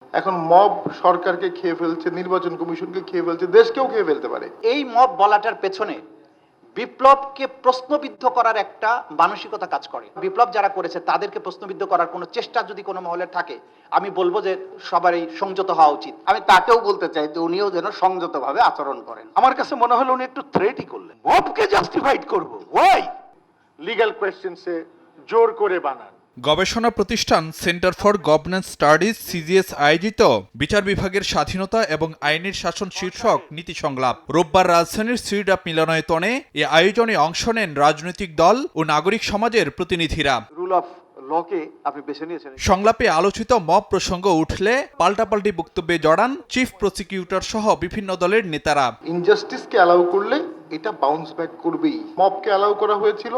এখন মব সরকারকে খেয়ে ফেলছে, নির্বাচন কমিশনকে খেয়ে ফেলছে, দেশকেও খেয়ে ফেলতে পারে। এই মব বলাটার পেছনে বিপ্লবকে প্রশ্নবিদ্ধ করার একটা মানসিকতা কাজ করে। বিপ্লব যারা করেছে তাদেরকে প্রশ্নবিদ্ধ করার কোনো চেষ্টা যদি কোনো মহলের থাকে, আমি বলবো যে সবারই সংযত হওয়া উচিত। আমি তাকেও বলতে চাই যে উনিও যেন সংযতভাবে আচরণ করেন। আমার কাছে মনে হলো উনি একটু থ্রেটই করলেন। মবকে জাস্টিফাইড করব, ওয়াই? লিগ্যাল কোয়েশ্চেন্সে জোর করে বানান। গবেষণা প্রতিষ্ঠান centre for governance studies CGS আয়োজিত বিচার বিভাগের স্বাধীনতা এবং আইনের শাসন শীর্ষক নীতি সংলাপ রোববার রাজধানীর সিডাপ মিলনায়তনে এ আয়োজনে অংশ নেন রাজনৈতিক দল ও নাগরিক সমাজের প্রতিনিধিরা। রুল অফ লকে আপনি বেছে নিয়েছেন। সংলাপে আলোচিত মব প্রসঙ্গ উঠলে পাল্টাপাল্টি বক্তব্যে জড়ান চিফ প্রসিকিউটর সহ বিভিন্ন দলের নেতারা। ইনজাস্টিসকে অ্যালাউ করলে এটা বাউন্স ব্যাক করবেই। মবকে অ্যালাউ করা হয়েছিল,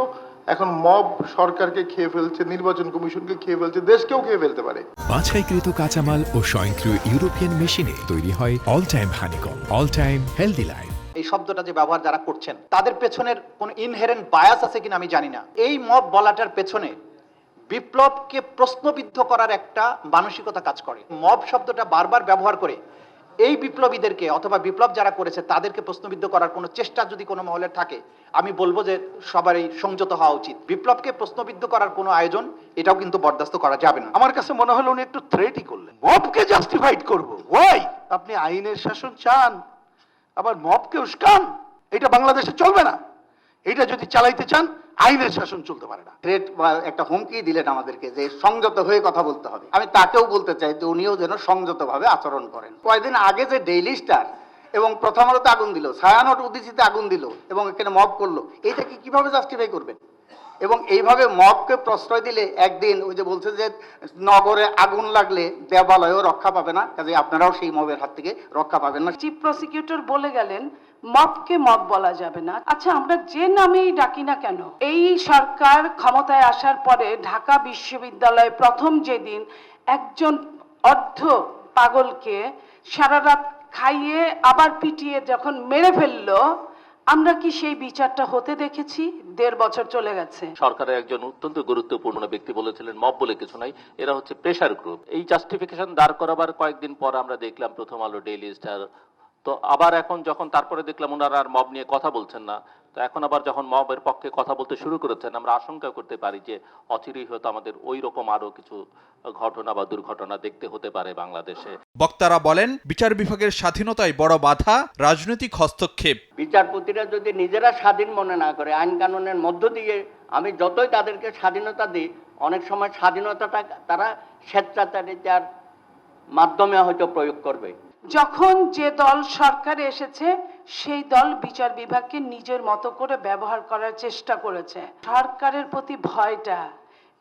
এখন মব সরকারকে খেয়ে ফেলছে, নির্বাচন কমিশনকে খেয়ে ফেলছে, দেশকেও খেয়ে ফেলতে পারে। বাছাইকৃত কাঁচামাল ও স্বয়ংক্রিয় ইউরোপিয়ান মেশিনে তৈরি হয় all time honeycomb, all time healthy life. এই শব্দটা যে ব্যবহার যারা করছেন তাদের পেছনের কোনো ইনহেরেন্ট বায়াস আছে কিনা আমি জানি না। এই মব বলাটার পেছনে বিপ্লবকে প্রশ্নবিদ্ধ করার একটা মানসিকতা কাজ করে। মব শব্দটা বারবার ব্যবহার করে এই বিপ্লবীদেরকে অথবা বিপ্লব যারা করেছে তাদেরকে প্রশ্নবিদ্ধ করার কোনো চেষ্টা যদি কোনো মহলের থাকে, আমি বলবো যে সবারই সংযত হওয়া উচিত। বিপ্লবকে প্রশ্নবিদ্ধ করার কোনো আয়োজন এটাও কিন্তু বরদাস্ত করা যাবে না। আমার কাছে মনে হলো উনি একটু থ্রেটই করলেন। মবকে জাস্টিফাইড করব, ওয়াই? আপনি আইনের শাসন চান, আবার মবকে উস্কান। এটা বাংলাদেশে চলবে না। এটা যদি চালাইতে চান আইনের শাসন চলতে পারে না। থ্রেট বা একটা হুমকি দিলেন আমাদেরকে যে সংযত হয়ে কথা বলতে হবে। আমি তাকেও বলতে চাই যে উনিও যেন সংযতভাবে আচরণ করেন। কয়েকদিন আগে যে ডেইলি স্টার এবং প্রথম আলোতে আগুন দিল, ছায়ানট উদ্দিচিতে আগুন দিল এবং এখানে মব করলো, এইটাকে কিভাবে জাস্টিফাই করবেন? এবং এইভাবে মবকে প্রশ্রয় দিলে একদিন ওই যে বলছে যে নগরে আগুন লাগলে দেবালয়ও রক্ষা পাবে না, কাজে আপনারাও সেই মবের হাত থেকে রক্ষা পাবেন না। চিফ প্রসিকিউটর বলে গেলেন মবকে মব বলা যাবে না। আচ্ছা, আমরা যে নামেই ডাকি না কেন, এই সরকার ক্ষমতায় আসার পরে ঢাকা বিশ্ববিদ্যালয়ে প্রথম যেদিন একজন অর্ধ পাগলকে সারা রাত খাইয়ে আবার পিটিয়ে যখন মেরে ফেললো, আমরা কি সেই বিচারটা হতে দেখেছি? 1.5 বছর চলে গেছে। সরকারের একজন অত্যন্ত গুরুত্বপূর্ণ ব্যক্তি বলেছিলেন মব বলে কিছু নাই, এরা হচ্ছে প্রেসার গ্রুপ। এই জাস্টিফিকেশন দাঁড় করাবার কয়েকদিন পর আমরা দেখলাম প্রথম আলো, ডেইলি স্টার, তো আবার এখন যখন তারপরে দেখলাম ওনারা আর মব নিয়ে কথা বলছেন না, তো এখন আবার যখন মবের পক্ষে কথা বলতে শুরু করেছেন, আমরা আশঙ্কা করতে পারি যে অচিরেই হয়তো আমাদের ওই রকম আরো কিছু ঘটনা বা দুর্ঘটনা দেখতে হতে পারে বাংলাদেশে। বক্তারা বলেন বিচার বিভাগের স্বাধীনতায় বড় বাধা রাজনৈতিক হস্তক্ষেপ। বিচারপতিরা যদি নিজেরা স্বাধীন মনে না করে আইন কানুনের মধ্য দিয়ে, আমি যতই তাদেরকে স্বাধীনতা দিই, অনেক সময় স্বাধীনতাটা তারা স্বেচ্ছাচারিতার মাধ্যমে হয়তো প্রয়োগ করবে। যখন যে দল সরকারে এসেছে সেই দল বিচার বিভাগকে নিজের মতো করে ব্যবহার করার চেষ্টা করেছে। সরকারের প্রতি ভয়টা,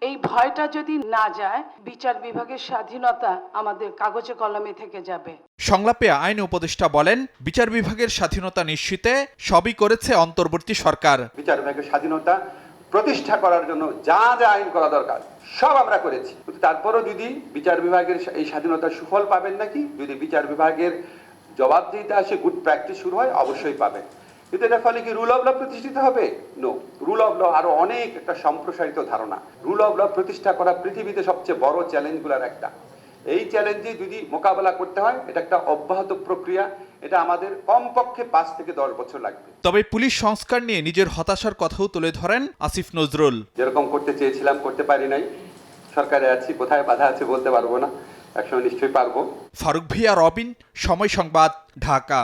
এই ভয়টা যদি না যায়, বিচার বিভাগের স্বাধীনতা আমাদের কাগজে কলমে থেকে যাবে। সংলাপে আইন উপদেষ্টা বলেন বিচার বিভাগের স্বাধীনতা নিশ্চিতে সবই করেছে অন্তর্বর্তী সরকার। বিচার বিভাগের স্বাধীনতা প্রতিষ্ঠা করার জন্য যা যা আইন করা দরকার সব আমরা করেছি, কিন্তু তারপরও যদি বিচার বিভাগের এই স্বাধীনতার সুফল পাবেন নাকি, যদি বিচার বিভাগের জবাবদিহিতা আসে, গুড প্র্যাকটিস শুরু হয়, অবশ্যই পাবেন। কিন্তু এটার ফলে কি রুল অফ ল প্রতিষ্ঠিত হবে? নো। রুল অফ ল আরো অনেক একটা সম্প্রসারিত ধারণা। রুল অফ ল প্রতিষ্ঠা করা পৃথিবীতে সবচেয়ে বড় চ্যালেঞ্জগুলোর একটা। এই চ্যালেঞ্জে যদি মোকাবেলা করতে হয়, এটা একটা অব্যাহত প্রক্রিয়া, এটা আমাদের কমপক্ষে 5 থেকে 10 বছর লাগবে। তবে পুলিশ সংস্কার নিয়ে নিজের হতাশার কথাও তুলে ধরেন আসিফ নজরুল। যেরকম করতে চেয়েছিলাম করতে পারি নাই, সরকারে আছি, কোথায় বাধা আছে বলতে পারবো না, একসময় নিশ্চয়ই পারবো। ফারুক ভিয়া, রবিন, সময় সংবাদ, ঢাকা।